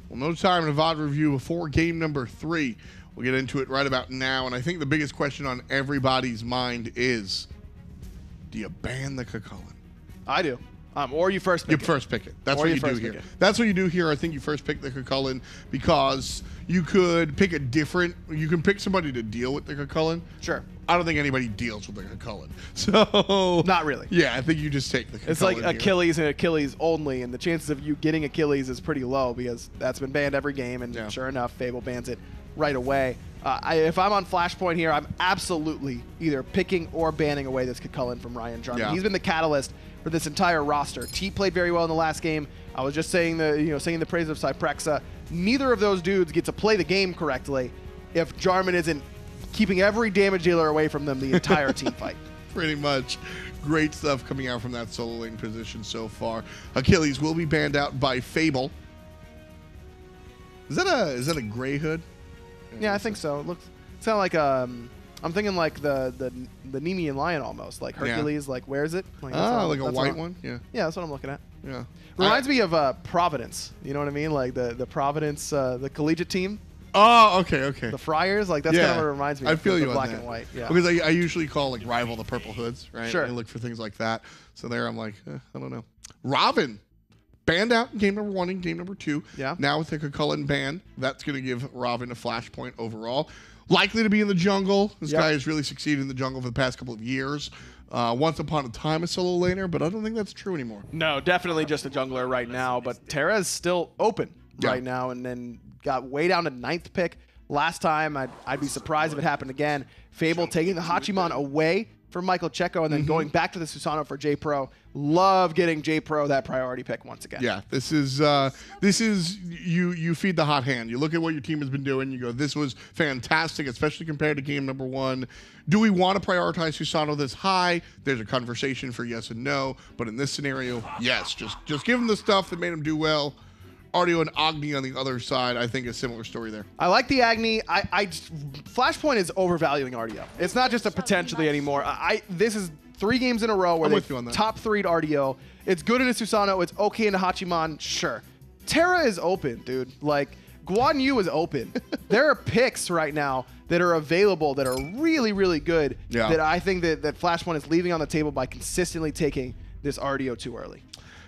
Well, no time in a VOD review before game number 3. We'll get into it right about now, and I think the biggest question on everybody's mind is, do you ban the Cucullin? I do. Or you first pick it. You first pick it. That's what you do here. That's what you do here. I think you first pick the Cucullin because you could pick a different... You can pick somebody to deal with the Cucullin. Sure. I don't think anybody deals with the Cucullin. So... Not really. Yeah, I think you just take the Cucullin. It's like Achilles and Achilles only, and the chances of you getting Achilles is pretty low because that's been banned every game, and sure enough, Fable bans it right away. If I'm on Flashpoint here, I'm absolutely either picking or banning away this Cucullin from Ryan Jarman. Yeah. He's been the catalyst for this entire roster. Teep played very well in the last game. I was just saying singing the praise of Cyprexa. Neither of those dudes get to play the game correctly if Jarman isn't keeping every damage dealer away from them the entire team fight. Pretty much. Great stuff coming out from that solo lane position so far. Achilles will be banned out by Fable. Is that a gray hood? Yeah, I think so. It's kind of like I'm thinking like the Nemean lion almost, like Hercules. Yeah. Like where is it? Like, like a white one. Yeah. Yeah, that's what I'm looking at. Yeah. Reminds me of Providence. You know what I mean? Like the Providence, the collegiate team. Oh, okay. The Friars, like that's kind of what it reminds me of. I feel you on black that. and white. Yeah. Because I usually call like rival the purple hoods, right? Sure. I look for things like that. So there I'm like, I don't know. Ravana banned out in game number 1 and game number 2. Yeah. Now with the Cucullin ban, that's going to give Ravana a flashpoint overall. Likely to be in the jungle. This guy has really succeeded in the jungle for the past couple of years. Once upon a time a solo laner, but I don't think that's true anymore. No, definitely just a jungler right now. But Terra is still open right now, and then got way down to 9th pick. Last time, I'd be surprised if it happened again. Fable taking the Hachiman away from Michael Checo and then going back to the Susano for JPrro. Love getting JPrro that priority pick once again. Yeah, this is you feed the hot hand. You look at what your team has been doing. You go, this was fantastic, especially compared to game number 1. Do we want to prioritize Susano this high? There's a conversation for yes and no. But in this scenario, yes. Just give him the stuff that made him do well. Artio and Agni on the other side, I think a similar story there. I like the Agni. Flashpoint is overvaluing Artio. It's not just a potentially anymore. This is 3 games in a row where they top 3'd Artio. It's good in a Susano. It's okay in a Hachiman. Sure. Terra is open, dude. Like, Guan Yu is open. There are picks right now that are available that are really, really good that I think that Flashpoint is leaving on the table by consistently taking this Artio too early.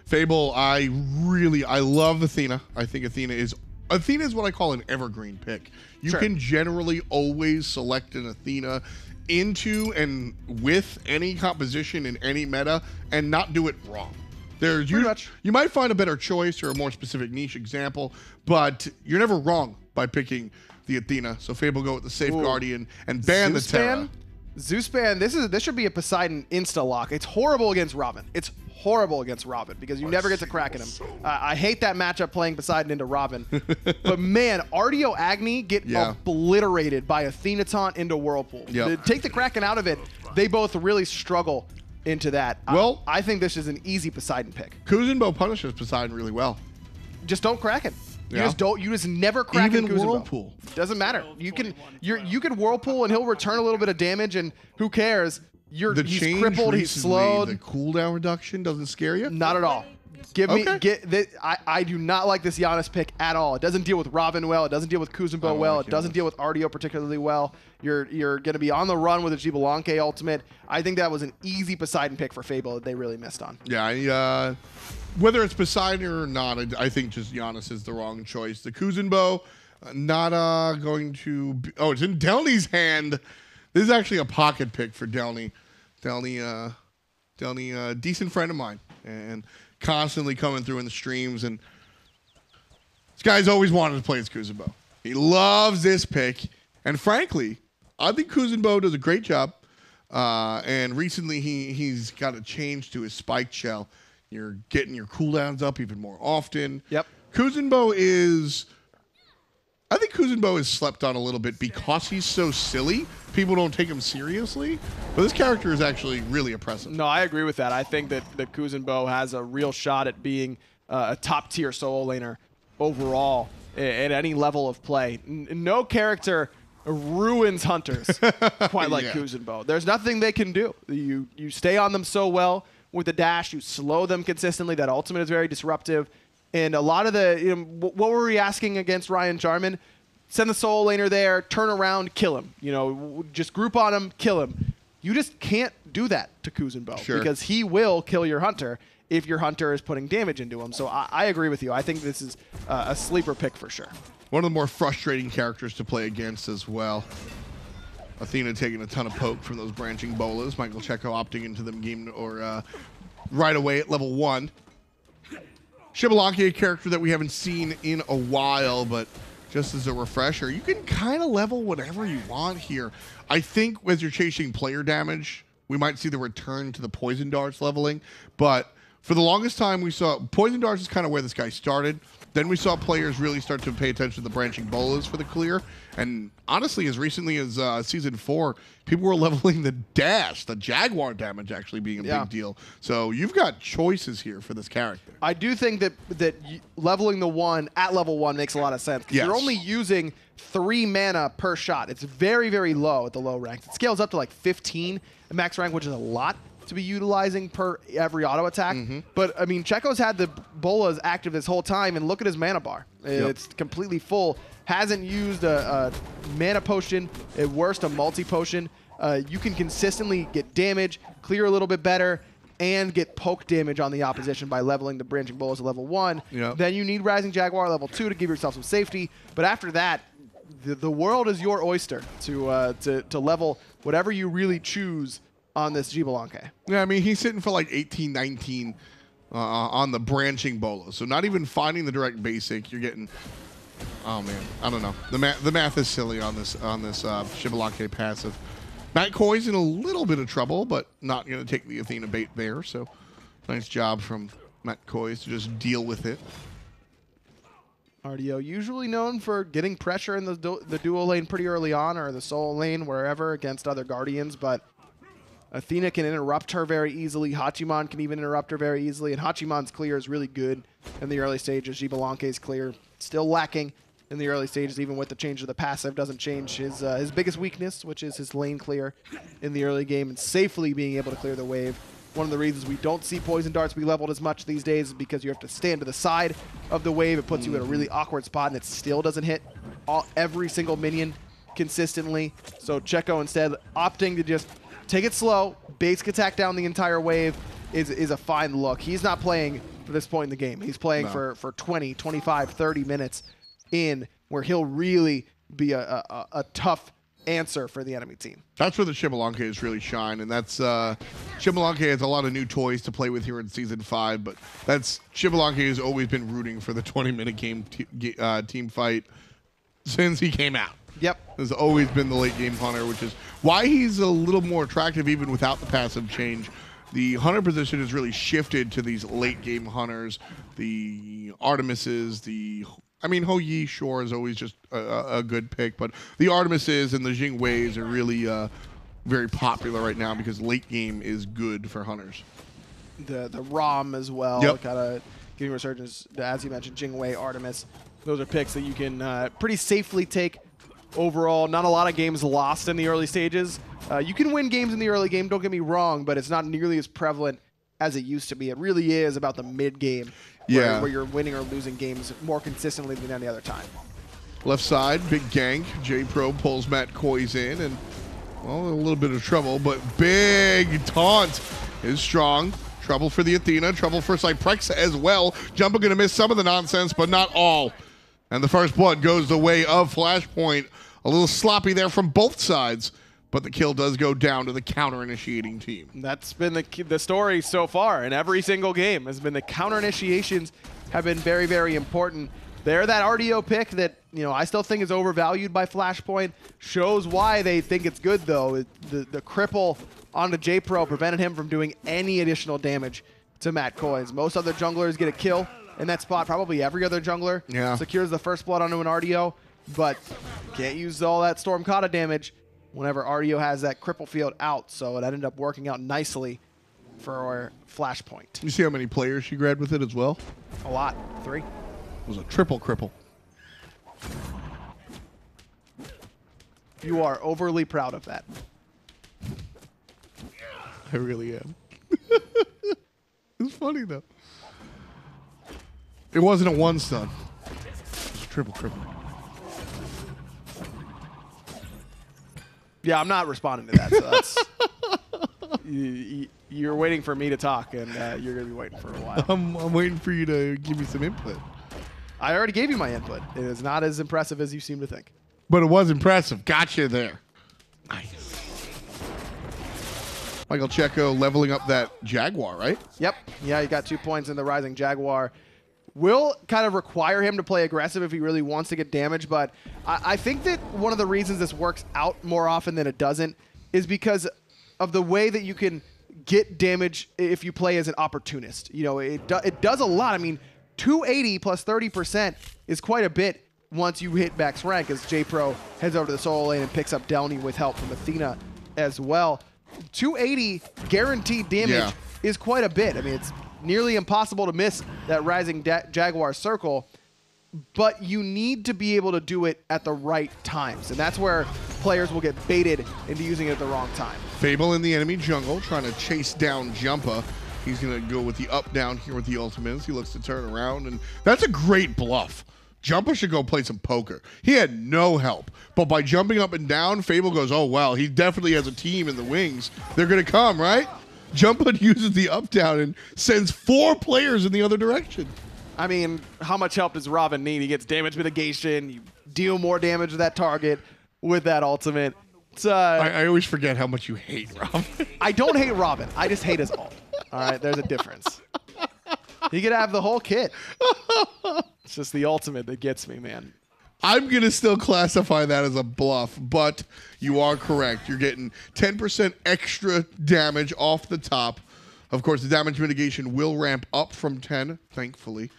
Fable, I love Athena. I think Athena is what I call an evergreen pick. You can generally always select an Athena into and with any composition in any meta and not do it wrong. You might find a better choice or a more specific niche example, but you're never wrong by picking the Athena. So Fable go with the Safe Guardian and ban the Terra. Zeuspan, this should be a Poseidon insta-lock. It's horrible against Robin. It's horrible against Robin because you never get to crack in him. I hate that matchup playing Poseidon into Robin. But man, Artio Agni get obliterated by Athena taunt into Whirlpool. Take the Kraken out of it, they both really struggle into that. Well, I think this is an easy Poseidon pick. Kuzenbo punishes Poseidon really well. Just don't crack it. You just never crack in Kuzenbo. Whirlpool. Doesn't matter. You can Whirlpool and he'll return a little bit of damage and who cares? He's crippled, he's slowed. The cooldown reduction doesn't scare you? Not at all. I do not like this Janus pick at all. It doesn't deal with Robin well. It doesn't deal with Kuzenbo well. It doesn't deal with Artio particularly well. You're going to be on the run with a Xbalanque ultimate. I think that was an easy Poseidon pick for Fable that they really missed on. Yeah, whether it's Poseidon or not, I think just Janus is the wrong choice. The Kuzenbo, not going to be... Oh, it's in Delny's hand. This is actually a pocket pick for Delnyy. Delnyy, decent friend of mine, and constantly coming through in the streams. And this guy's always wanted to play as Kuzenbo. He loves this pick, and frankly, I think Kuzenbo does a great job. And recently, he's got a change to his spiked shell. You're getting your cooldowns up even more often. Yep. Kuzenbo is... I think Kuzenbo is slept on a little bit because he's so silly. People don't take him seriously. But this character is actually really impressive. No, I agree with that. I think that Kuzenbo has a real shot at being a top-tier solo laner overall at any level of play. No character ruins hunters quite like Kuzenbo. There's nothing they can do. You stay on them so well with the dash. You slow them consistently. That ultimate is very disruptive. And a lot of the, what were we asking against Ryan Jarman? Send the solo laner there, turn around, kill him. Just group on him, kill him. You just can't do that to Kuzenbo because he will kill your hunter if your hunter is putting damage into him. So I agree with you. I think this is a sleeper pick for sure. One of the more frustrating characters to play against as well. Athena taking a ton of poke from those branching bolas. Michael Checo opting into them right away at level 1. Xbalanque, a character that we haven't seen in a while, but just as a refresher, you can kind of level whatever you want here. I think as you're chasing player damage, we might see the return to the poison darts leveling, but for the longest time we saw poison darts is kind of where this guy started. Then we saw players really start to pay attention to the branching bolas for the clear. And honestly, as recently as Season 4, people were leveling the dash, the Jaguar damage actually being a big deal. So you've got choices here for this character. I do think that leveling the 1 at level 1 makes a lot of sense. Because you're only using 3 mana per shot. It's very, very low at the low ranks. It scales up to like 15 at max rank, which is a lot to be utilizing per every auto attack. But I mean, Checo's had the bolas active this whole time, and look at his mana bar. It's completely full. Hasn't used a mana potion, at worst a multi potion. You can consistently get damage, clear a little bit better, and get poke damage on the opposition by leveling the branching bolas at level 1. Then you need Rising Jaguar level 2 to give yourself some safety. But after that, the world is your oyster to level whatever you really choose on this Xbalanque. Yeah, I mean, he's sitting for like 18, 19 on the branching bola. So not even finding the direct basic, you're getting... Oh, man. I don't know. The math is silly on this Xbalanque passive. Matt Koiz in a little bit of trouble, but not going to take the Athena bait there. So nice job from Matt Koiz to just deal with it. Artio usually known for getting pressure in the duo lane pretty early on, or the solo lane, wherever, against other Guardians, but Athena can interrupt her very easily. Hachiman can even interrupt her very easily, and Hachiman's clear is really good in the early stages. Xbalanque's clear still lacking in the early stages, even with the change of the passive. Doesn't change his biggest weakness, which is his lane clear in the early game and safely being able to clear the wave. One of the reasons we don't see poison darts be leveled as much these days is because you have to stand to the side of the wave. It puts you in a really awkward spot, and it still doesn't hit every single minion consistently. So Checo instead opting to just take it slow, basic attack down the entire wave is a fine look. He's not playing for this point in the game. He's playing for 20, 25, 30 minutes in where he'll really be a tough answer for the enemy team. That's where the Xbalanque is really shine, and that's Xbalanque has a lot of new toys to play with here in Season 5, but Xbalanque has always been rooting for the 20-minute game team fight since he came out. Yep. Has always been the late game hunter, which is why he's a little more attractive even without the passive change. The hunter position has really shifted to these late game hunters, the Artemises, Ho Yi, sure, is always just a good pick, but the Artemises and the Jingweis are really very popular right now because late game is good for hunters. The Rom as well, kind of getting resurgence, as you mentioned, Jingwei, Artemis. Those are picks that you can pretty safely take overall. Not a lot of games lost in the early stages. You can win games in the early game, don't get me wrong, but it's not nearly as prevalent as it used to be. It really is about the mid game where you're winning or losing games more consistently than any other time. Left side, big gank. JPrro pulls Matt Koiz in, and well, a little bit of trouble, but big taunt is strong. Trouble for the Athena, trouble for Cyprexa as well. Jumpahhh going to miss some of the nonsense, but not all. And the first blood goes the way of Flashpoint. A little sloppy there from both sides, but the kill does go down to the counter-initiating team. That's been the story so far in every single game, has been the counter-initiations have been very, very important. They're that Artio pick that, I still think is overvalued by Flashpoint. Shows why they think it's good, though. The cripple onto JPrro prevented him from doing any additional damage to Matt Koiz. Most other junglers get a kill in that spot. Probably every other jungler secures the first blood onto an Artio, but can't use all that Storm Kata damage whenever Artio has that cripple field out, so it ended up working out nicely for Flashpoint. You see how many players she grabbed with it as well? A lot. 3. It was a triple cripple. You are overly proud of that. I really am. It's funny, though. It wasn't a one stun. It was a triple. Yeah, I'm not responding to that. So that's you're waiting for me to talk, and you're gonna be waiting for a while. I'm waiting for you to give me some input. I already gave you my input. It is not as impressive as you seem to think. But it was impressive. Gotcha there. Nice. Michael Checo leveling up that Jaguar, right? Yep. Yeah, he got 2 points in the Rising Jaguar. Will kind of require him to play aggressive if he really wants to get damage, but I think that one of the reasons this works out more often than it doesn't is because of the way that you can get damage if you play as an opportunist. You know, it does a lot. I mean, 280 plus 30% is quite a bit once you hit max rank, as JPrro heads over to the solo lane and picks up Delnyy with help from Athena as well. 280 guaranteed damage is quite a bit. I mean, it's nearly impossible to miss that Rising Jaguar circle, but you need to be able to do it at the right times, and that's where players will get baited into using it at the wrong time. Fable in the enemy jungle trying to chase down Jumpahhh. He's going to go with the up-down here with the ultimates. He looks to turn around, and that's a great bluff. Jumpahhh should go play some poker. He had no help, but by jumping up and down, Fable goes, oh, well, he definitely has a team in the wings. They're going to come, right? Jumpahhh uses the up-down and sends 4 players in the other direction. I mean, how much help does Ravana need? He gets damage mitigation. You deal more damage to that target with that ultimate. I always forget how much you hate Ravana. I don't hate Ravana. I just hate his ult. All right, there's a difference. He could have the whole kit. It's just the ultimate that gets me, man. I'm going to still classify that as a bluff, but you are correct. You're getting 10% extra damage off the top. Of course, the damage mitigation will ramp up from 10, thankfully.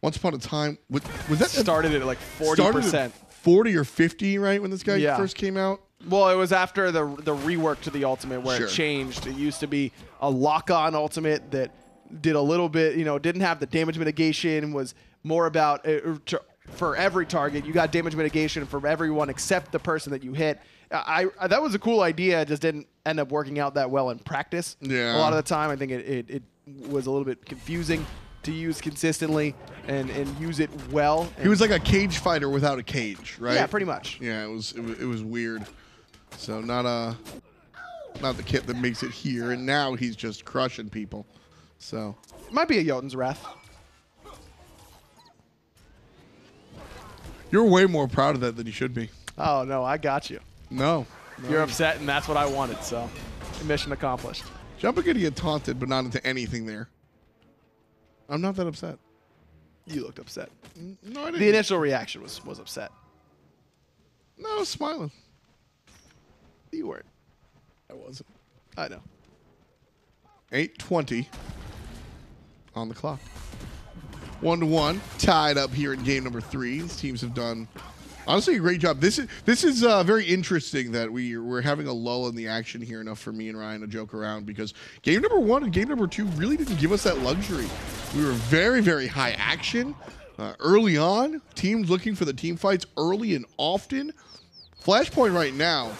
Once upon a time, was that started at like 40%. 40 or 50, right, when this guy first came out? Well, it was after the rework to the ultimate where it changed. It used to be a lock-on ultimate that did a little bit, didn't have the damage mitigation, was more about for every target, you got damage mitigation for everyone except the person that you hit. That was a cool idea. It just didn't end up working out that well in practice. Yeah. A lot of the time, I think it was a little bit confusing to use consistently and use it well. He was like a cage fighter without a cage, right? Yeah, pretty much. Yeah, it was weird. So not the kit that makes it here, and now he's just crushing people. So it might be a Jotun's Wrath. You're way more proud of that than you should be. Oh, no, I got you. No. You're upset, and that's what I wanted, so mission accomplished. Jumpahhh could get taunted, but not into anything there. I'm not that upset. You looked upset. No, I didn't. The initial reaction was upset. No, I was smiling. You weren't. I wasn't. I know. 8:20 on the clock. 1-1, tied up here in game number 3. These teams have done, honestly, a great job. This is very interesting that we're having a lull in the action here enough for me and Ryan to joke around, because game number 1 and game number 2 really didn't give us that luxury. We were very, very high action early on. Teams looking for the team fights early and often. Flashpoint right now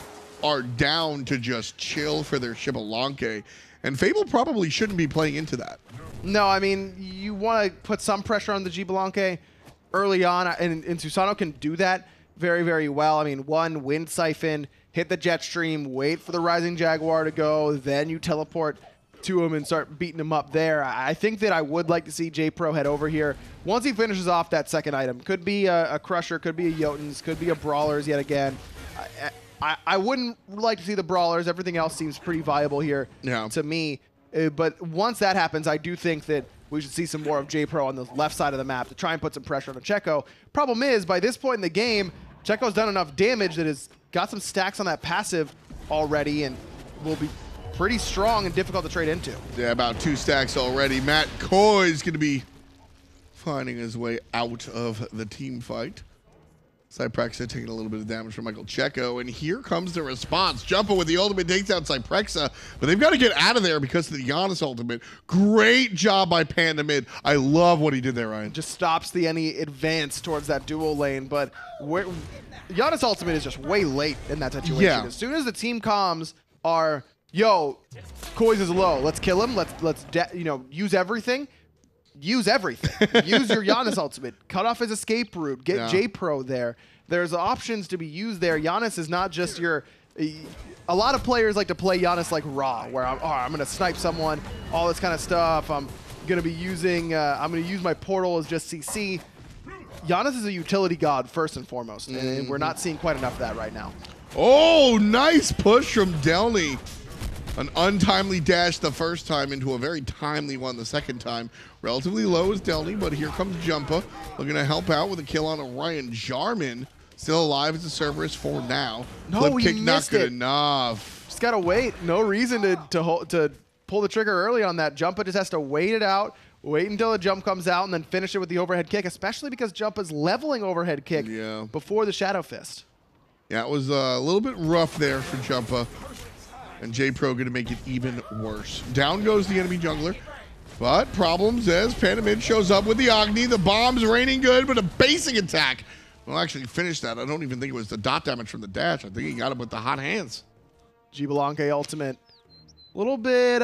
are down to just chill for their Xbalanque, and Fable probably shouldn't be playing into that. No, I mean, you want to put some pressure on the Xbalanque early on, and Susano can do that very, very well. I mean, one, Wind Siphon, hit the jet stream, wait for the Rising Jaguar to go, then you teleport to him and start beating him up there. I think that I would like to see JPrro head over here once he finishes off that second item. Could be a Crusher, could be a Jotun's, could be a Brawlers yet again. I wouldn't like to see the Brawlers. Everything else seems pretty viable here to me. But once that happens, I do think that we should see some more of JPrro on the left side of the map to try and put some pressure on the Checo. Problem is, by this point in the game, Checo's done enough damage that has got some stacks on that passive already and will be pretty strong and difficult to trade into. Yeah, about 2 stacks already. Matt Koiz going to be finding his way out of the team fight. Cyprexa taking a little bit of damage from Michael Checo, and here comes the response. Jumpahhh with the ultimate takes out Cyprexa, but they've got to get out of there because of the Janus ultimate. Great job by Panda mid. I love what he did there, Ryan. Just stops any advance towards that dual lane, but Janus ultimate is just way late in that situation. Yeah. As soon as the team comms are, yo, Koiz is low, let's kill him, let's use everything. use everything. Use your Janus ultimate. Cut off his escape route. Get JPrro there. There's options to be used there. Janus is not just your... A lot of players like to play Janus like raw, where I'm going to snipe someone, all this kind of stuff. I'm going to be using... I'm going to use my portal as just CC. Janus is a utility god first and foremost, and we're not seeing quite enough of that right now. Oh, nice push from Delnyy. An untimely dash the first time into a very timely one the second time. Relatively low is Delnyy, but here comes Jumpahhh, looking to help out with a kill on Orion. Jarman still alive as a Cerberus for now. No, Flip he kick not missed good it. enough. Just gotta wait. No reason to pull the trigger early on that. Jumpahhh just has to wait it out. Wait until the jump comes out and then finish it with the overhead kick, especially because Jumpahh's leveling overhead kick before the Shadow Fist. Yeah, it was a little bit rough there for Jumpahhh. And JPrro going to make it even worse. Down goes the enemy jungler. But problems as Panda mid shows up with the Agni. The bomb's raining good, but a basing attack. Well, actually finish that. I don't even think it was the dot damage from the dash. I think he got him with the hot hands. Xbalanque ultimate. A little bit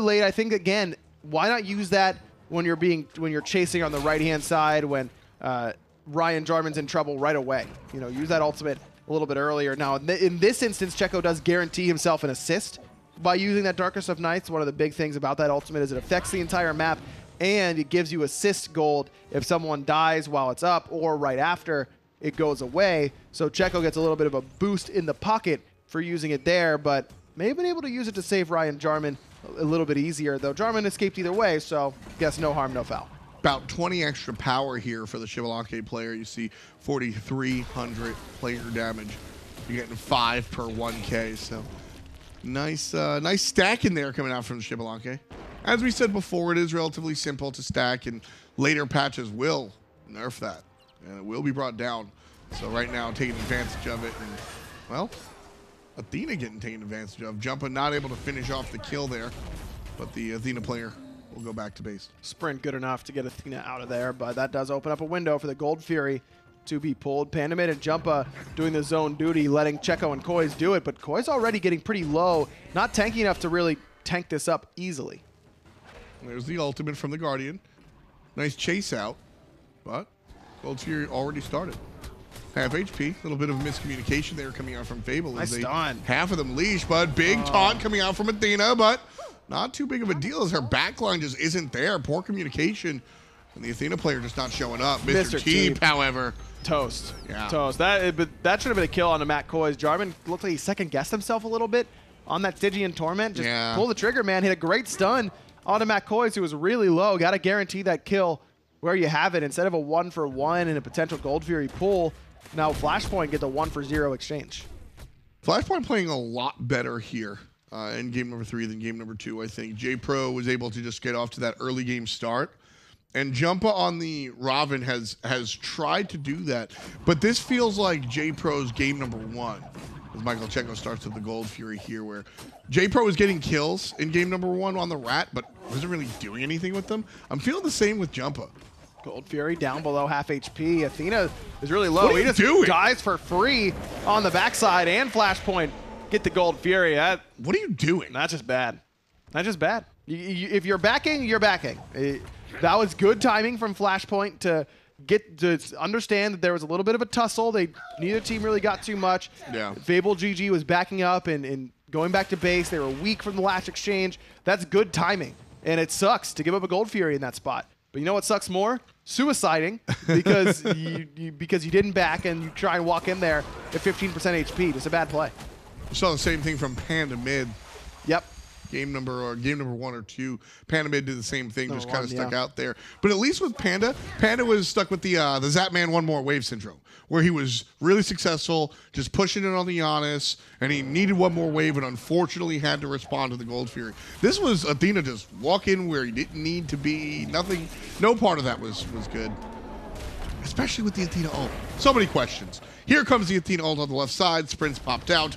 late. I think, again, why not use that when you're chasing on the right-hand side when Ryan Jarman's in trouble right away? You know, use that ultimate a little bit earlier. Now, in this instance, Checo does guarantee himself an assist by using that Darkest of Nights. One of the big things about that ultimate is it affects the entire map, and it gives you assist gold if someone dies while it's up or right after it goes away. So Checo gets a little bit of a boost in the pocket for using it there, but may have been able to use it to save Ryan Jarman a little bit easier, though Jarman escaped either way, so guess no harm, no foul. About 20 extra power here for the Xbalanque player. You see 4,300 player damage. You're getting 5 per 1K, so nice nice stack in there coming out from the Xbalanque. As we said before, it is relatively simple to stack, and later patches will nerf that, and it will be brought down. So right now, taking advantage of it, and, well, Athena getting taken advantage of. Jumpahhh not able to finish off the kill there, but the Athena player will go back to base. Sprint good enough to get Athena out of there, but that does open up a window for the Gold Fury to be pulled. Panda mid and Jumpahhh doing the zone duty, letting Checo and Koiz do it, but Koiz already getting pretty low, not tanky enough to really tank this up easily. There's the ultimate from the Guardian. Nice chase out, but Gold Fury already started. Half HP, a little bit of miscommunication there coming out from Fable. Nice stun. Half of them leash, but big taunt coming out from Athena, but not too big of a deal as her backline just isn't there. Poor communication, and the Athena player just not showing up. Mr. Teep, however. Toast. Yeah. Toast. But that should have been a kill on the Matt Koiz. Jarman looked like he second-guessed himself a little bit on that Stygian Torment. Just pull the trigger, man. Hit a great stun onto Matt Koiz, who was really low. Got to guarantee that kill where you have it. Instead of a 1-for-1 and a potential Gold Fury pull, now Flashpoint gets a 1-for-0 exchange. Flashpoint playing a lot better here in game number 3 than game number 2, I think. JPrro was able to just get off to that early game start. And Jumpahhh on the Ravana has tried to do that. But this feels like JPro's game number 1. As Michael Checo starts with the Gold Fury here, where JPrro was getting kills in game number 1 on the Rat, but wasn't really doing anything with them. I'm feeling the same with Jumpahhh. Gold Fury down below half HP. Athena is really low. What are you doing? Dies for free on the backside, and Flashpoint get the Gold Fury. What are you doing? That's just bad. That's just bad. If you're backing, you're backing. That was good timing from Flashpoint to get to understand that there was a little bit of a tussle. Neither team really got too much. Yeah. FableGG was backing up and going back to base. They were weak from the last exchange. That's good timing, and it sucks to give up a Gold Fury in that spot. But you know what sucks more? Suiciding because you didn't back and you try and walk in there at 15% HP. Just a bad play. We saw the same thing from Panda mid. Yep. Game number 1 or 2, Panda mid did the same thing, just kind of stuck out there. But at least with Panda was stuck with the Zapman one more wave syndrome, where he was really successful, just pushing it on the Janus, and he needed one more wave, and unfortunately had to respond to the Gold Fury. This was Athena just walk in where he didn't need to be. Nothing, no part of that was good. Especially with the Athena ult. So many questions. Here comes the Athena ult on the left side. Sprints popped out.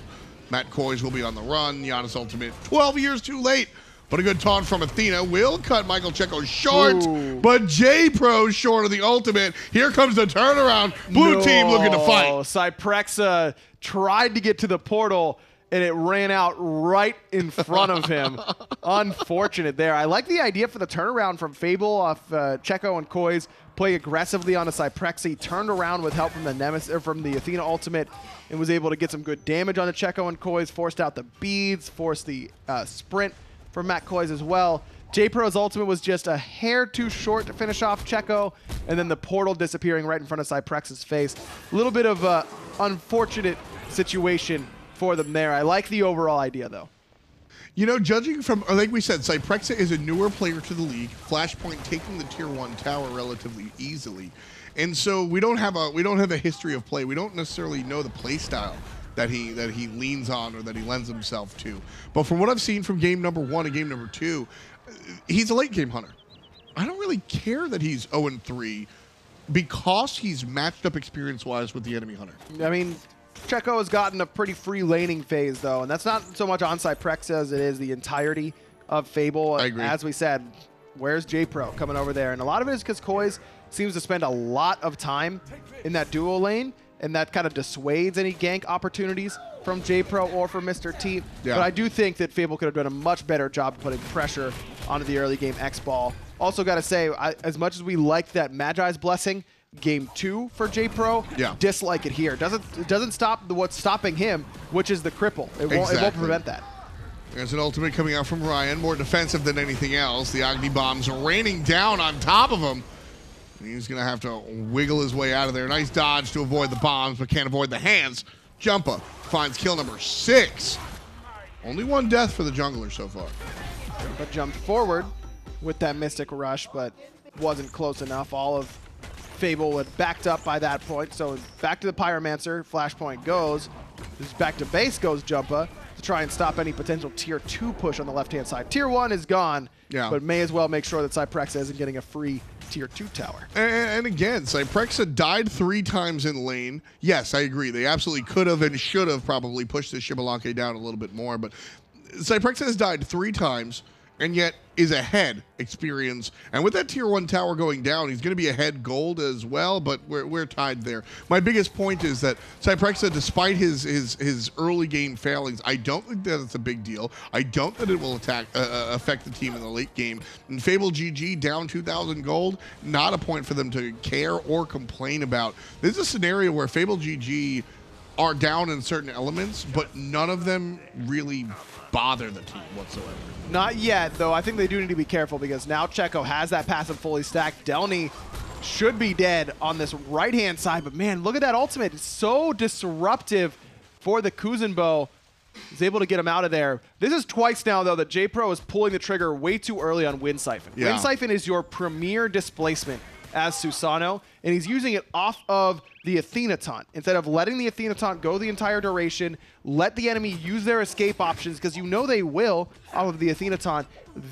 Matt Koiz will be on the run. Janus ultimate 12 years too late. But a good taunt from Athena will cut Michael Checo short. Ooh. But JPrro short of the ultimate. Here comes the turnaround. Blue team looking to fight. Cyprexa tried to get to the portal and it ran out right in front of him. Unfortunate there. I like the idea for the turnaround from Fable off Checo and Koiz. Play aggressively on a Cyprexa. He turned around with help from the Nemesis, or from the Athena ultimate, and was able to get some good damage on the Checo and Koiz. Forced out the beads, forced the sprint from Matt Koiz as well. JPrro's ultimate was just a hair too short to finish off Checo, and then the portal disappearing right in front of Cyprexa's face. A little bit of an unfortunate situation for them there. I like the overall idea, though. You know, judging from, like we said, Cyprexa is a newer player to the league. Flashpoint taking the tier 1 tower relatively easily, and so we don't have a history of play. We don't necessarily know the play style that he leans on or that he lends himself to. But from what I've seen from game number 1 and game number 2, he's a late game hunter. I don't really care that he's 0-3 because he's matched up experience-wise with the enemy hunter. I mean, Checo has gotten a pretty free laning phase, though, and that's not so much on Cyprexa as it is the entirety of Fable. I agree. As we said, where's JPrro coming over there? And a lot of it is because Koiz seems to spend a lot of time in that duo lane, and that kind of dissuades any gank opportunities from JPrro or from Mr. Teep. Yeah. But I do think that Fable could have done a much better job putting pressure onto the early game X-Ball. Also got to say, as much as we liked that Magi's Blessing, game 2 for JPrro, dislike it here. It doesn't stop what's stopping him, which is the cripple. It won't prevent that. There's an ultimate coming out from Ryan, more defensive than anything else. The Agni bombs are raining down on top of him. He's going to have to wiggle his way out of there. Nice dodge to avoid the bombs, but can't avoid the hands. Jumpahhh finds kill number 6. Only 1 death for the jungler so far. But jumped forward with that Mystic Rush, but wasn't close enough. All of Fable had backed up by that point, so back to the Pyromancer. Flashpoint goes. Just back to base goes Jumpahhh to try and stop any potential tier 2 push on the left-hand side. Tier 1 is gone, but may as well make sure that Cyprexa isn't getting a free tier 2 tower. And again, Cyprexa died 3 times in lane. Yes, I agree. They absolutely could have and should have probably pushed the Xbalanque down a little bit more, but Cyprexa has died 3 times and yet is ahead experience. And with that tier 1 tower going down, he's going to be ahead gold as well, but we're tied there. My biggest point is that Cyprexa, despite his early game failings, I don't think that it's a big deal. I don't think it will affect the team in the late game. And FableGG down 2,000 gold, not a point for them to care or complain about. This is a scenario where FableGG are down in certain elements, but none of them really bother the team whatsoever. Not yet, though. I think they do need to be careful because now Checo has that passive fully stacked. Delnyy should be dead on this right-hand side, but man, look at that ultimate. It's so disruptive for the Kuzenbo. He's able to get him out of there. This is twice now, though, that JPrro is pulling the trigger way too early on Wind Siphon. Yeah. Wind Siphon is your premier displacement as Susano, and he's using it off of the Athena taunt. Instead of letting the Athena taunt go the entire duration, let the enemy use their escape options, because you know they will, off of the Athena taunt,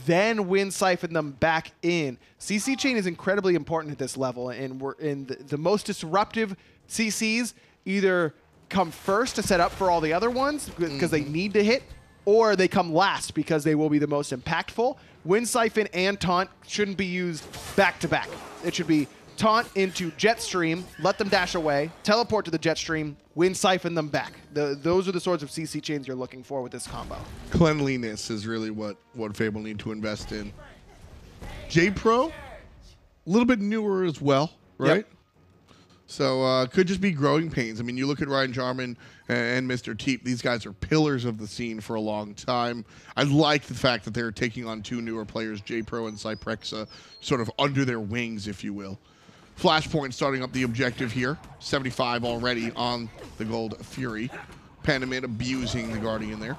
then Wind Siphon them back in. CC chain is incredibly important at this level, and we're in the most disruptive CCs either come first to set up for all the other ones, because they need to hit, or they come last because they will be the most impactful. Wind Siphon and Taunt shouldn't be used back-to-back. It should be Taunt into Jetstream, let them dash away, teleport to the Jetstream, Wind Siphon them back. Those are the sorts of CC chains you're looking for with this combo. Cleanliness is really what Fable need to invest in. JPrro, a little bit newer as well, right? Yep. So could just be growing pains. I mean, you look at Ryan Jarman and Mr. Teep. These guys are pillars of the scene for a long time. I like the fact that they're taking on 2 newer players, JPrro and Cyprexa, sort of under their wings, if you will. Flashpoint starting up the objective here. 75 already on the Gold Fury. Panda abusing the Guardian there.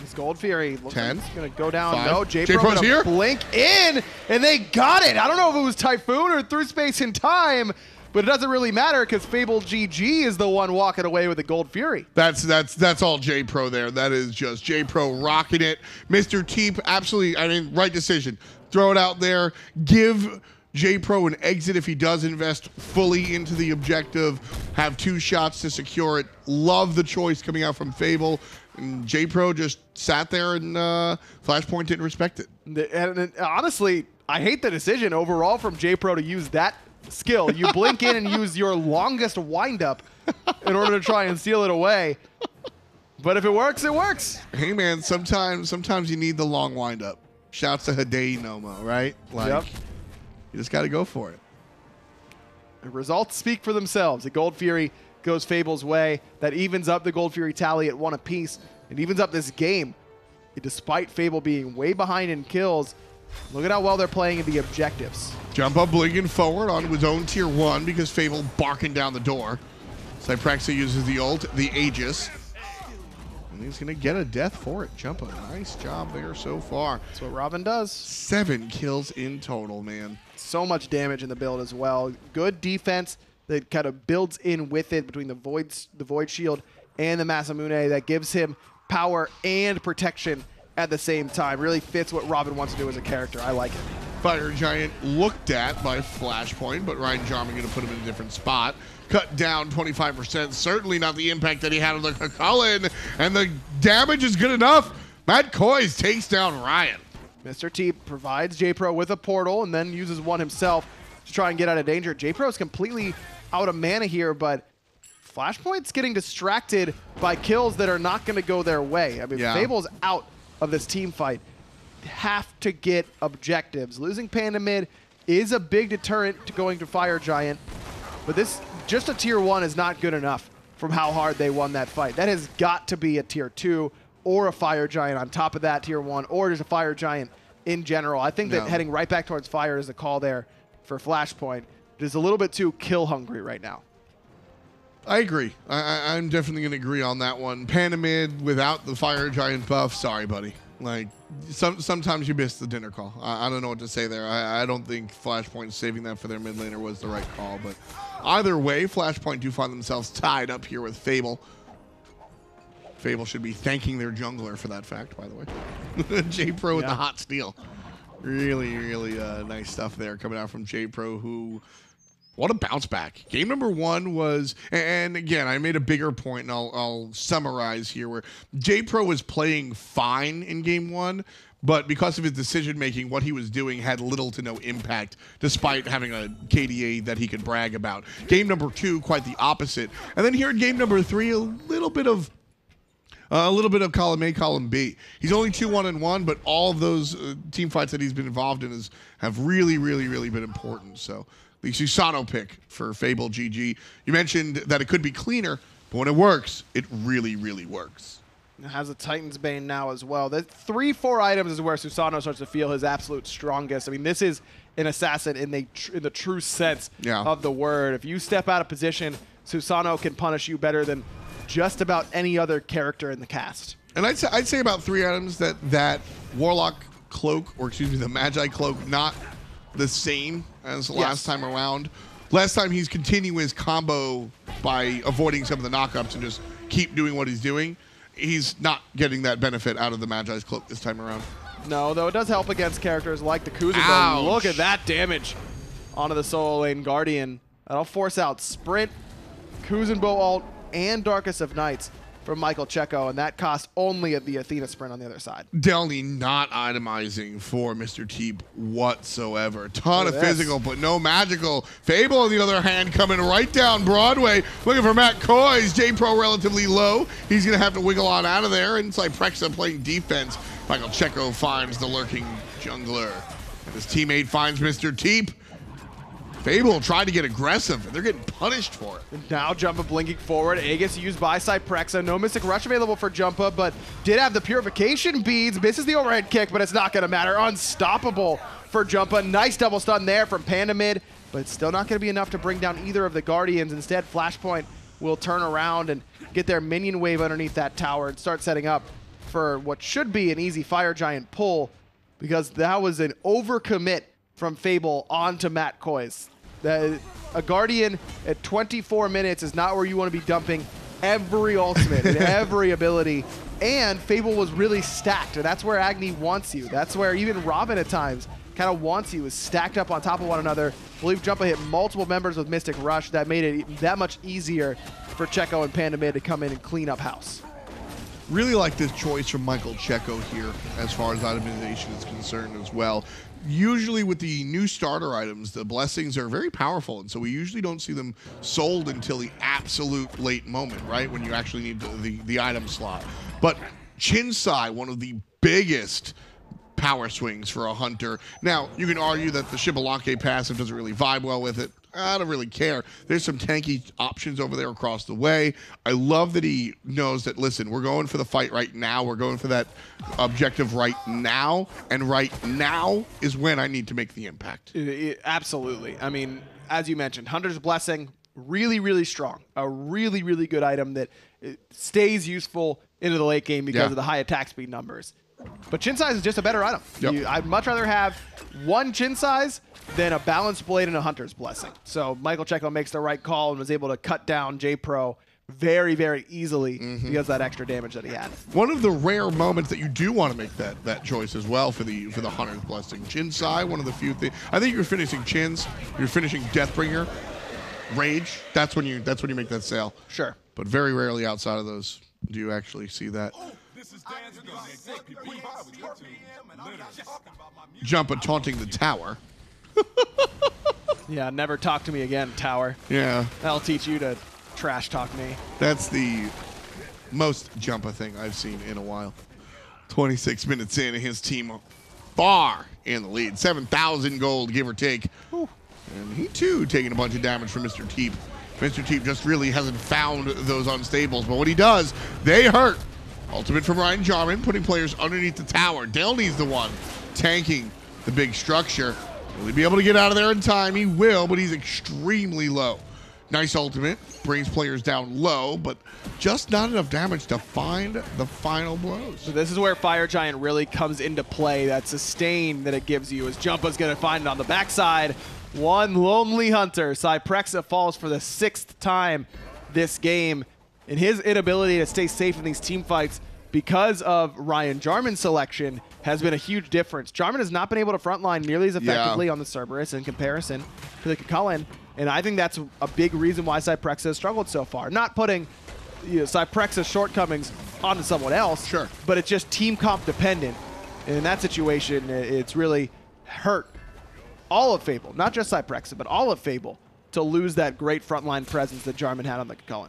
This Gold Fury looks 10. like it's going to go down. 5. No, JPro's here. Blink in, and they got it. I don't know if it was Typhoon or through space and time, but it doesn't really matter because FableGG is the one walking away with the Gold Fury. That's all JPrro there. That is just JPrro rocking it. Mr. Teep, absolutely, I mean, right decision. Throw it out there. Give JPrro an exit if he does invest fully into the objective. Have 2 shots to secure it. Love the choice coming out from Fable. And JPrro just sat there and Flashpoint didn't respect it. And honestly, I hate the decision overall from JPrro to use that skill. You blink in and use your longest windup in order to try and steal it away. But if it works, it works. Hey, man, sometimes you need the long windup. Shouts to Hidei Nomo, right? Like, you just got to go for it. The results speak for themselves. The Gold Fury goes Fable's way. That evens up the Gold Fury tally at 1 apiece. It evens up this game. Despite Fable being way behind in kills, look at how well they're playing in the objectives. Jumpahhh blinking forward onto his own tier 1 because Fable barking down the door. Cyprexa uses the ult, the Aegis. And he's going to get a death for it. Jumpahhh, nice job there so far. That's what Robin does. 7 kills in total, man. So much damage in the build as well. Good defense that kind of builds in with it between the Void Shield and the Masamune that gives him power and protection at the same time. Really fits what Robin wants to do as a character. I like it. Fire Giant looked at by Flashpoint, but Ryan Jarman going to put him in a different spot. Cut down 25%. Certainly not the impact that he had on the Cullen, and the damage is good enough. Matt Koiz takes down Ryan. Mr. Teep provides JPrro with a portal and then uses one himself to try and get out of danger. JPrro is completely out of mana here, but Flashpoint's getting distracted by kills that are not going to go their way. I mean, Fable's out of this team fight. Have to get objectives. Losing Panda mid is a big deterrent to going to Fire Giant, but this just a tier 1 is not good enough from how hard they won that fight. That has got to be a tier 2 or a Fire Giant on top of that tier 1, or just a Fire Giant in general. I think that heading right back towards Fire is the call there for Flashpoint. It is a little bit too kill hungry right now. I agree. I'm definitely going to agree on that one. Panda mid without the Fire Giant buff, sorry, buddy. Like, sometimes you miss the dinner call. I don't know what to say there. I don't think Flashpoint saving that for their mid laner was the right call. But either way, Flashpoint do find themselves tied up here with Fable. Fable should be thanking their jungler for that fact, by the way. JPrro with the hot steal. Really, really nice stuff there coming out from JPrro, who... What a bounce back. Game number 1 was, and again, I made a bigger point, and I'll summarize here, where JPrro was playing fine in game 1, but because of his decision-making, what he was doing had little to no impact, despite having a KDA that he could brag about. Game number 2, quite the opposite. And then here in game number 3, a little bit of column A, column B. He's only 2-1-1, but all of those team fights that he's been involved in have really, really, really been important. So the Susano pick for FableGG. You mentioned that it could be cleaner, but when it works, it really, really works. It has a Titan's Bane now as well. The 3-4 items is where Susano starts to feel his absolute strongest. I mean, this is an assassin in the true sense of the word. If you step out of position, Susano can punish you better than just about any other character in the cast. And I'd say about 3 items that Warlock Cloak, or excuse me, the Magi Cloak, not the same as last time around. Last time he's continuing his combo by avoiding some of the knockups and just keep doing what he's doing. He's not getting that benefit out of the Magi's Cloak this time around. No, though it does help against characters like the Kuzenbo. Look at that damage onto the solo lane Guardian. That'll force out Sprint, Kuzenbo ult, and Darkest of Nights from Michael Checo, and that cost only the Athena sprint on the other side. Delnyy not itemizing for Mr. Teep whatsoever. Ton of physical, but no magical. Fable, on the other hand, coming right down Broadway, looking for Matt Koiz. JPrro relatively low. He's going to have to wiggle on out of there, and Cyprexa playing defense. Michael Checo finds the lurking jungler, and his teammate finds Mr. Teep. Fable tried to get aggressive, and they're getting punished for it. Now Jumpahhh blinking forward. Aegis used by Cyprexa. No Mystic Rush available for Jumpahhh, but did have the Purification Beads. Misses the overhead kick, but it's not going to matter. Unstoppable for Jumpahhh. Nice double stun there from Panda mid, but it's still not going to be enough to bring down either of the Guardians. Instead, Flashpoint will turn around and get their minion wave underneath that tower and start setting up for what should be an easy Fire Giant pull, because that was an overcommit from Fable onto Matt Koiz. A Guardian at 24 minutes is not where you want to be dumping every ultimate and every ability. And Fable was really stacked, and that's where Agni wants you. That's where even Robin at times kind of wants you, is stacked up on top of one another. I believe Jumpahhh hit multiple members with Mystic Rush. That made it that much easier for Checo and Panda mid to come in and clean up house. Really like this choice from Michael Checo here as far as itemization is concerned as well. Usually with the new starter items, the blessings are very powerful, and so we usually don't see them sold until the absolute late moment, right? When you actually need the item slot. But Chinsai, one of the biggest power swings for a hunter. Now, you can argue that the Xbalanque passive doesn't really vibe well with it. I don't really care. There's some tanky options over there across the way. I love that he knows that, listen, we're going for the fight right now. We're going for that objective right now. And right now is when I need to make the impact. Absolutely. I mean, as you mentioned, Hunter's Blessing, really, really strong. A really, really good item that stays useful into the late game because of the high attack speed numbers. But Chin Size is just a better item. Yep. I'd much rather have one Chin Size than a Balanced Blade and a Hunter's Blessing. So Michael Checo makes the right call and was able to cut down JPrro very, very easily because of that extra damage that he had. One of the rare moments that you do want to make that choice as well for the Hunter's Blessing. Chin Sai, one of the few things. I think you're finishing Chins, you're finishing Deathbringer, Rage. That's when you make that sale. Sure. But very rarely outside of those do you actually see that. Jumpahhh taunting the tower. Yeah, never talk to me again, tower. Yeah. That'll teach you to trash talk me. That's the most Jumpahhh thing I've seen in a while. 26 minutes in, and his team far in the lead. 7,000 gold, give or take. Whew. And he, too, taking a bunch of damage from Mr. Teep. Mr. Teep just really hasn't found those unstables, but when he does, they hurt. Ultimate from Ryan Jarman, putting players underneath the tower. Delny's the one tanking the big structure. Will he be able to get out of there in time? He will, but he's extremely low. Nice ultimate, brings players down low, but just not enough damage to find the final blows. So this is where Fire Giant really comes into play. That sustain that it gives you as Jumpahh's going to find it on the backside. One lonely hunter. Cyprexa falls for the 6th time this game. And his inability to stay safe in these team fights because of Ryan Jarman's selection has been a huge difference. Jarman has not been able to frontline nearly as effectively on the Cerberus in comparison to the Kukulkan. And I think that's a big reason why Cyprexa has struggled so far. Not putting Cyprexa's shortcomings onto someone else, sure, but it's just team comp dependent. And in that situation, it's really hurt all of Fable, not just Cyprexa, but all of Fable, to lose that great frontline presence that Jarman had on the Kukulkan.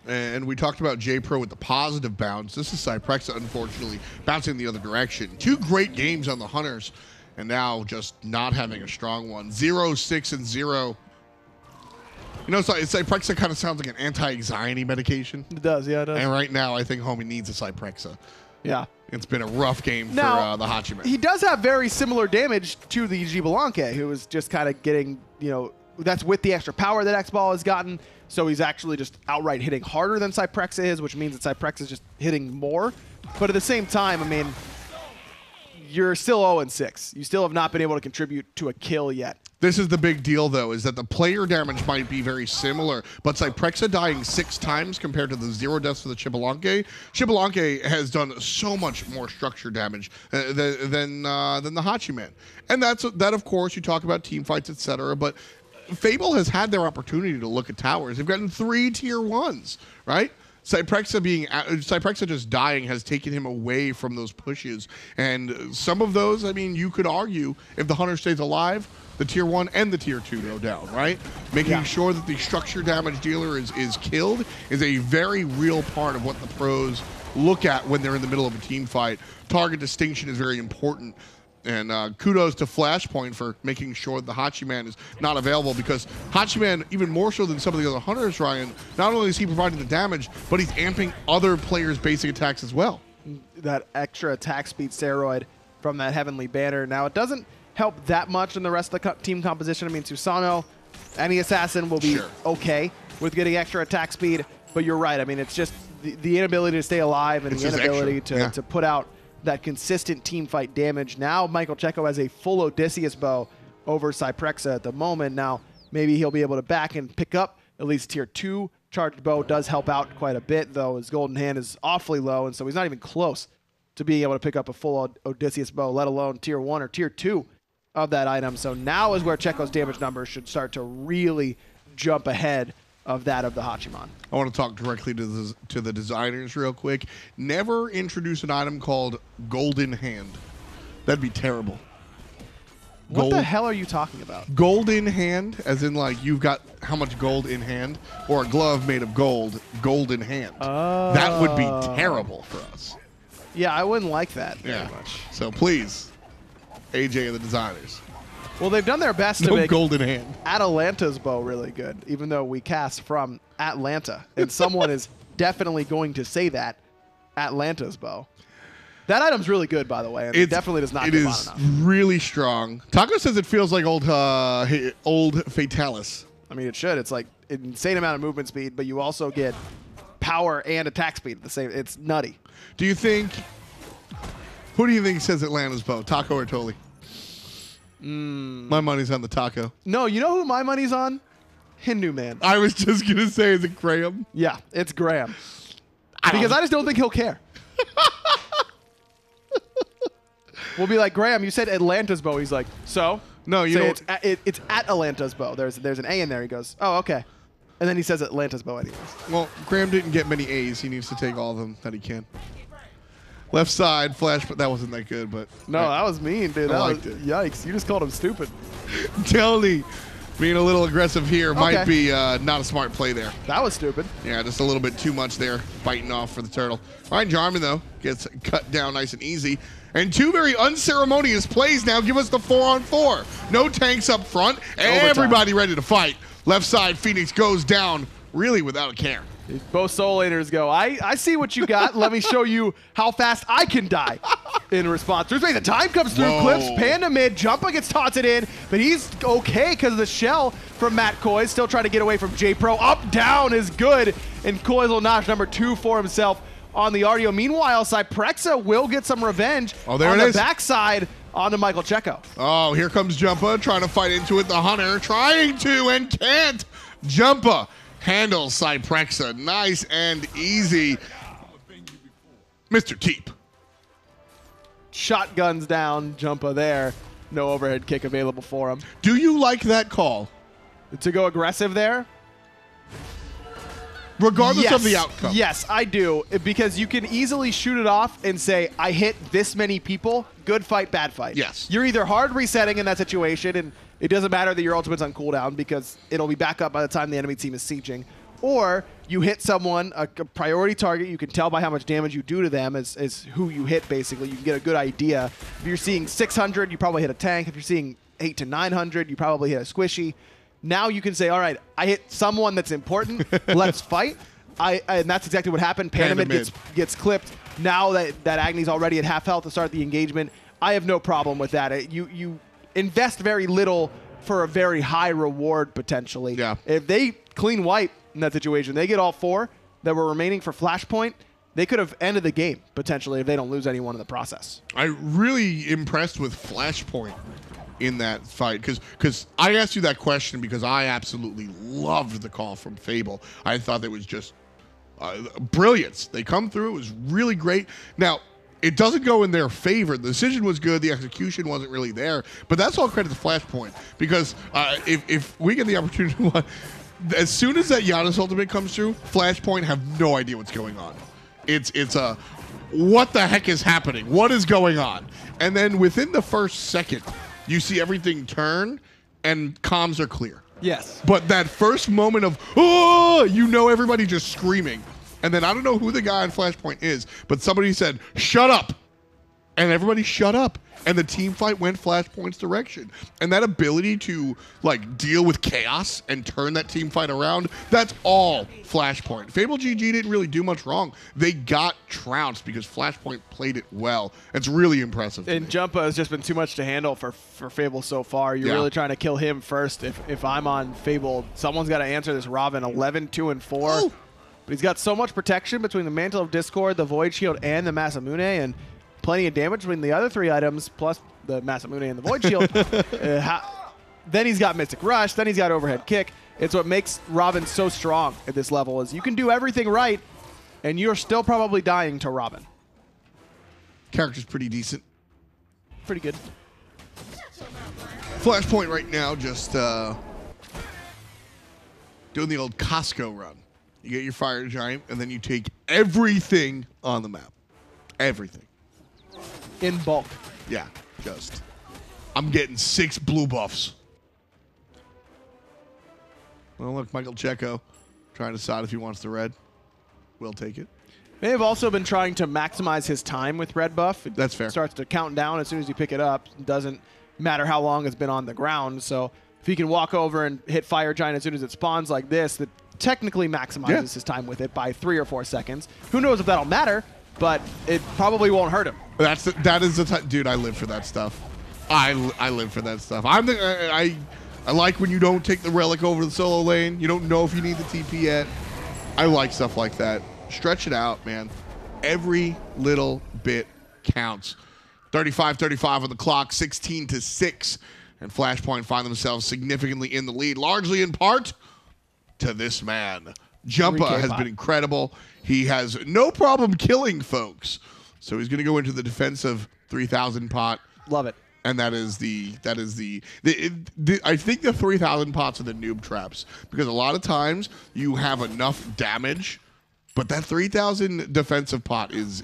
And we talked about JPrro with the positive bounce. This is Cyprexa, unfortunately, bouncing the other direction. 2 great games on the Hunters, and now just not having a strong one. 0, 6, and 0. You know, Cyprexa kind of sounds like an anti-anxiety medication. It does, yeah, it does. And right now, I think homie needs a Cyprexa. Yeah. It's been a rough game for the Hachiman. He does have very similar damage to the Xbalanque, who is just kind of getting, that's with the extra power that Xball has gotten. So he's actually just outright hitting harder than Cyprexa is, which means that Cyprexa is just hitting more. But at the same time, I mean, you're still 0-6. You still have not been able to contribute to a kill yet. This is the big deal, though, is that the player damage might be very similar, but Cyprexa dying 6 times compared to the 0 deaths for the Xbalanque. Xbalanque has done so much more structure damage than the Hachiman. And that, of course, you talk about team fights, etc., but Fable has had their opportunity to look at towers. They've gotten 3 tier 1s, right? Cyprexa just dying has taken him away from those pushes. And some of those, I mean, you could argue, if the Hunter stays alive, the tier 1 and the tier 2 go down, right? Making sure that the structure damage dealer is killed is a very real part of what the pros look at when they're in the middle of a team fight. Target distinction is very important. And kudos to Flashpoint for making sure the Hachiman is not available, because Hachiman, even more so than some of the other Hunters, Ryan, not only is he providing the damage, but he's amping other players' basic attacks as well. That extra attack speed steroid from that Heavenly Banner. Now, it doesn't help that much in the rest of the team composition. I mean, Susano, any assassin will be okay with getting extra attack speed, but you're right. I mean, it's just the inability to stay alive and the inability to put out that consistent team fight damage. Now Michael Checo has a full Odysseus bow over Cyprexa at the moment. Now maybe he'll be able to back and pick up at least tier 2. Charged bow does help out quite a bit, though. His golden hand is awfully low, and so he's not even close to being able to pick up a full Odysseus bow, let alone tier 1 or tier 2 of that item. So now is where Checo's damage numbers should start to really jump ahead of that of the Hachiman. I want to talk directly to the designers real quick. Never introduce an item called Golden Hand. That'd be terrible. What the hell are you talking about? Gold in hand, as in like you've got how much gold in hand, or a glove made of gold, gold in hand. That would be terrible for us. Yeah, I wouldn't like that very much. So please, AJ and the designers. Well, they've done their best to make gold in hand. Atalanta's bow really good, even though we cast from Atlanta. And someone is definitely going to say that, Atlanta's bow. That item's really good, by the way, and it definitely does not get bought enough. It is really strong. Taco says it feels like old Fatalis. I mean, it should. It's like an insane amount of movement speed, but you also get power and attack speed at the same. It's nutty. Do you think? Who do you think says Atlanta's bow? Taco or Toli? My money's on the Taco. No, you know who my money's on? Hindu Man. I was just gonna say, is it Graham? Yeah, it's Graham. Because I just don't think he'll care. We'll be like, Graham, you said Atlanta's bow. He's like, so? No, you know it's at Atlanta's bow. There's an A in there. He goes, oh, okay. And then he says Atlanta's bow anyways. Well, Graham didn't get many A's. He needs to take all of them that he can. Left side, flash, but that wasn't that good. But no, that was mean, dude. I liked it. Yikes. You just called him stupid. Delnyy being a little aggressive here might be not a smart play there. That was stupid. Yeah, just a little bit too much there, biting off for the turtle. All right, Jarman, though, gets cut down nice and easy. And two very unceremonious plays now give us the 4-on-4. No tanks up front. Everybody ready to fight. Left side, Phoenix goes down really without a care. Both Soul Laners go, I see what you got. Let me show you how fast I can die. In response. The time comes through, clips, Panda mid, Jumpahhh gets taunted in, but he's okay because of the shell from Matt Koiz. Still trying to get away from JPrro. Up, down is good, and Koiz will notch number 2 for himself on the Artio. Meanwhile, Cyprexa will get some revenge on the backside onto Michael Checo. Oh, here comes Jumpahhh trying to fight into it. The Hunter trying to and can't. Jumpahhh handles Cyprexa. Nice and easy. Mr. Teep. Shotguns down, Jumpahhh there. No overhead kick available for him. Do you like that call? To go aggressive there? Regardless of the outcome. Yes, I do. Because you can easily shoot it off and say, I hit this many people, good fight, bad fight. Yes. You're either hard resetting in that situation, and it doesn't matter that your ultimate's on cooldown because it'll be back up by the time the enemy team is sieging. Or you hit someone, a priority target, you can tell by how much damage you do to them is who you hit, basically. You can get a good idea. If you're seeing 600, you probably hit a tank. If you're seeing 800 to 900, you probably hit a squishy. Now you can say, all right, I hit someone that's important. Let's fight. And that's exactly what happened. Panda gets clipped. Now that Agni's already at half health to start the engagement, I have no problem with that. You invest very little for a very high reward, potentially. Yeah. If they clean wipe in that situation, they get all 4 that were remaining for Flashpoint, they could have ended the game, potentially, if they don't lose anyone in the process. I'm really impressed with Flashpoint in that fight, because I asked you that question because I absolutely loved the call from Fable. I thought that was just brilliance. They come through. It was really great. Now, it doesn't go in their favor. The decision was good. The execution wasn't really there. But that's all credit to Flashpoint, because if we get the opportunity to as soon as that Janus ultimate comes through, Flashpoint have no idea what's going on. It's a what the heck is happening? What is going on? And then within the first second, you see everything turn and comms are clear. Yes. But that first moment of, oh, you know, everybody just screaming. And then I don't know who the guy on Flashpoint is, but somebody said, shut up. And everybody shut up. And the team fight went Flashpoint's direction. And that ability to, like, deal with chaos and turn that team fight around, that's all Flashpoint. FableGG didn't really do much wrong. They got trounced because Flashpoint played it well. It's really impressive. And Jumpahhh has just been too much to handle for Fable so far. You're really trying to kill him first. If I'm on Fable, someone's got to answer this Ravana 11, 2, and 4. Ooh. But he's got so much protection between the Mantle of Discord, the Void Shield, and the Masamune, and plenty of damage between the other 3 items, plus the Masamune and the Void Shield. Then he's got Mystic Rush. Then he's got Overhead Kick. It's what makes Robin so strong at this level is you can do everything right, and you're still probably dying to Robin. Character's pretty decent. Pretty good. Flashpoint right now just doing the old Costco run. You get your fire giant, and then you take everything on the map. Everything. In bulk. Yeah, just. I'm getting 6 blue buffs. Well, look, Michael Checo trying to decide if he wants the red. We'll take it. May have also been trying to maximize his time with red buff. That's fair. It starts to count down as soon as you pick it up. It doesn't matter how long it's been on the ground. So if he can walk over and hit fire giant as soon as it spawns like this, that technically maximizes his time with it by 3 or 4 seconds. Who knows if that'll matter, but it probably won't hurt him. That is the dude. I live for that stuff. I live for that stuff. I like when you don't take the relic over the solo lane. You don't know if you need the TP yet. I like stuff like that. Stretch it out, man. Every little bit counts. 35-35 on the clock, 16-6. And Flashpoint find themselves significantly in the lead, largely in part to this man. Jumpahhh has been incredible. He has no problem killing folks. So he's going to go into the defensive 3,000 pot. Love it. And I think the 3,000 pots are the noob traps, because a lot of times you have enough damage, but that 3,000 defensive pot is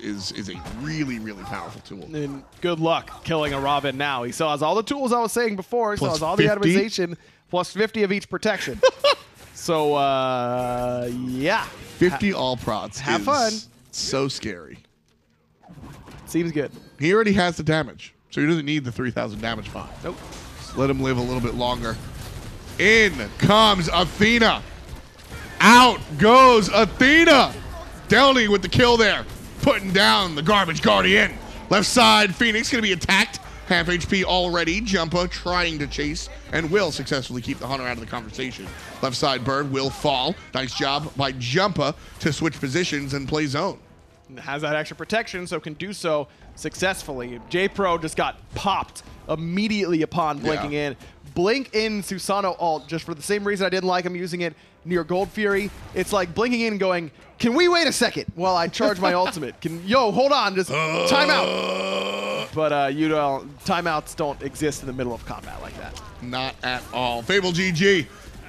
a really, really powerful tool. And good luck killing a Ravana now. He still has all the tools I was saying before. He still has all 50? the atomization, plus 50 of each protection. So, yeah. 50 all prots. Have fun. So scary. Seems good. He already has the damage, so he doesn't need the 3,000 damage pot. Nope. Just let him live a little bit longer. In comes Athena. Out goes Athena. Delnyy with the kill there, putting down the garbage guardian. Left side, Phoenix going to be attacked. Half HP already. Jumpahhh trying to chase and will successfully keep the hunter out of the conversation. Left side bird will fall. Nice job by Jumpahhh to switch positions and play zone. Has that extra protection, so can do so successfully. JPrro just got popped immediately upon blinking in. Blink in Susano ult, just for the same reason I didn't like him using it near Gold Fury. It's like blinking in and going, can we wait a second while I charge my ultimate? Yo, hold on, just time out. But timeouts don't exist in the middle of combat like that. Not at all. FableGG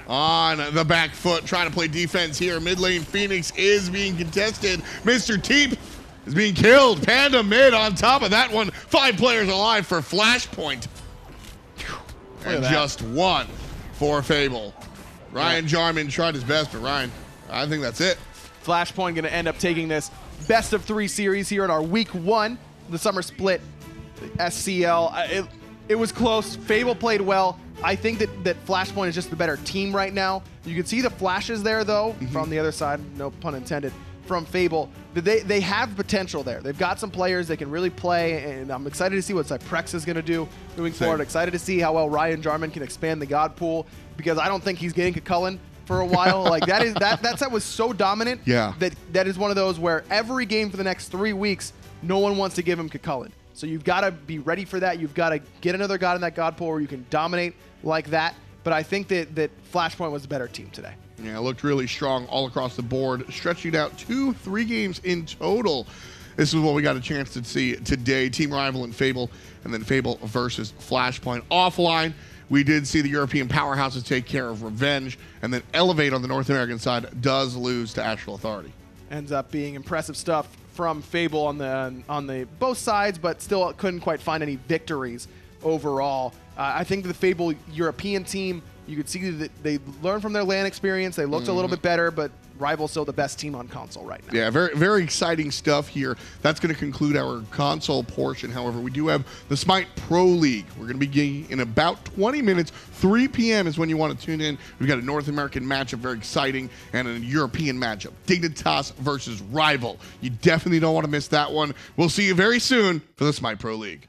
on the back foot, trying to play defense here. Mid lane, Phoenix is being contested. Mr. Teep is being killed. Panda mid on top of that one. 5 players alive for Flashpoint. And just 1 for Fable. Ryan Jarman tried his best, but Ryan, I think that's it. Flashpoint going to end up taking this best of 3 series here in our week 1, the summer split, the SCL. It was close. Fable played well. I think that Flashpoint is just the better team right now. You can see the flashes there, though, from the other side, no pun intended, from Fable. They have potential there. They've got some players that can really play, and I'm excited to see what Cyprexa is going to do moving forward. Excited to see how well Ryan Jarman can expand the God pool, because I don't think he's getting Cullen for a while. Like that set was so dominant. Yeah. That is one of those where every game for the next 3 weeks, no one wants to give him Cullen. So you've got to be ready for that. You've got to get another God in that God pool where you can dominate like that. But I think that Flashpoint was a better team today. Yeah, it looked really strong all across the board, stretching it out 2-3 games in total. This is what we got a chance to see today. Team Rival and Fable, and then Fable versus Flashpoint. Offline, we did see the European powerhouses take care of revenge, and then Elevate on the North American side does lose to Astral Authority. Ends up being impressive stuff from Fable on the both sides, but still couldn't quite find any victories overall. I think the Fable European team, you could see that they learned from their LAN experience. They looked a little bit better, but Rival's still the best team on console right now. Yeah, very, very exciting stuff here. That's going to conclude our console portion. However, we do have the SmitePro League. We're going to be in about 20 minutes. 3 p.m. is when you want to tune in. We've got a North American matchup, very exciting, and a European matchup. Dignitas versus Rival. You definitely don't want to miss that one. We'll see you very soon for the SmitePro League.